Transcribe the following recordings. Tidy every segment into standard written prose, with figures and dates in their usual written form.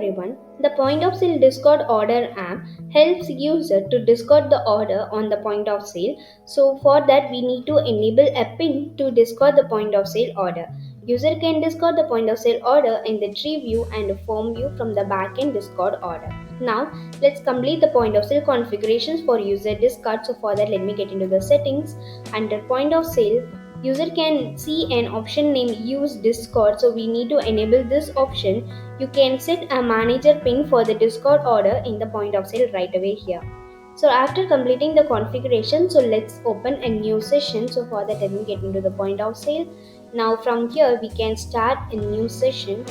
everyone. The point of sale Discord order app helps user to discard the order on the point of sale. So for that we need to enable a pin to discard the point of sale order. User can discard the point of sale order in the tree view and form view from the backend discard order. Now let's complete the point of sale configurations for user discard. So for that let me get into the settings. Under point of sale, user can see an option named use discord, so we need to enable this option. You can set a manager pin for the discord order in the point of sale right away here. So after completing the configuration, so let's open a new session. So for that let me get into the point of sale. Now from here we can start a new session.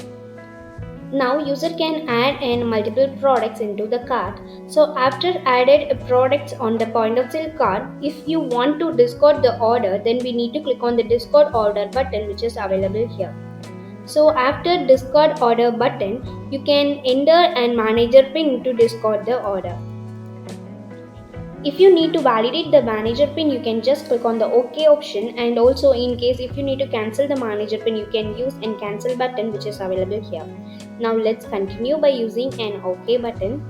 Now user can add in multiple products into the cart. So after added products on the point of sale cart, if you want to discard the order, then we need to click on the discard order button which is available here. So after discard order button, you can enter and manager pin to discard the order. If you need to validate the manager pin, you can just click on the OK option, and also in case if you need to cancel the manager pin, you can use an cancel button which is available here. Now let's continue by using an OK button.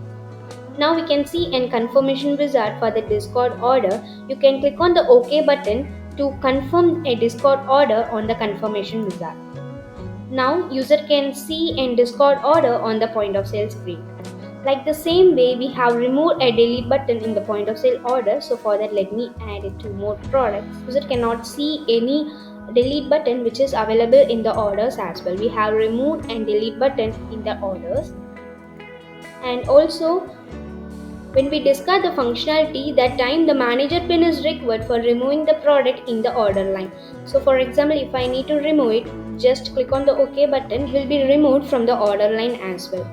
Now we can see an confirmation wizard for the discard order. You can click on the OK button to confirm a discard order on the confirmation wizard. Now user can see a discard order on the point of sale screen. Like the same way, we have removed a delete button in the point of sale order. So for that let me add it to more products. User cannot see any delete button which is available in the orders as well. We have removed a delete button in the orders. And also when we discard the functionality, that time the manager pin is required for removing the product in the order line. So for example, if I need to remove it, just click on the OK button, it will be removed from the order line as well.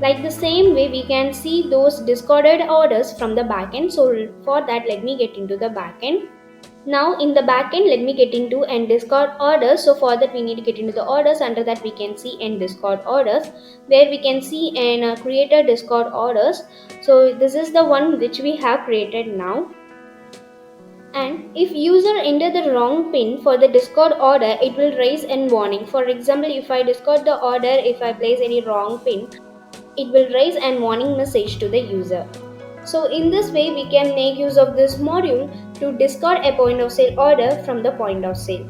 Like the same way, we can see those discarded orders from the backend. So for that let me get into the backend. Now in the backend let me get into and discard orders. So for that we need to get into the orders. Under that we can see and discard orders, where we can see and create a discard orders. So this is the one which we have created now. And if user enter the wrong pin for the discard order, it will raise a warning. For example, if I discard the order, if I place any wrong pin, it will raise a warning message to the user. So in this way we can make use of this module to discard a point of sale order from the point of sale.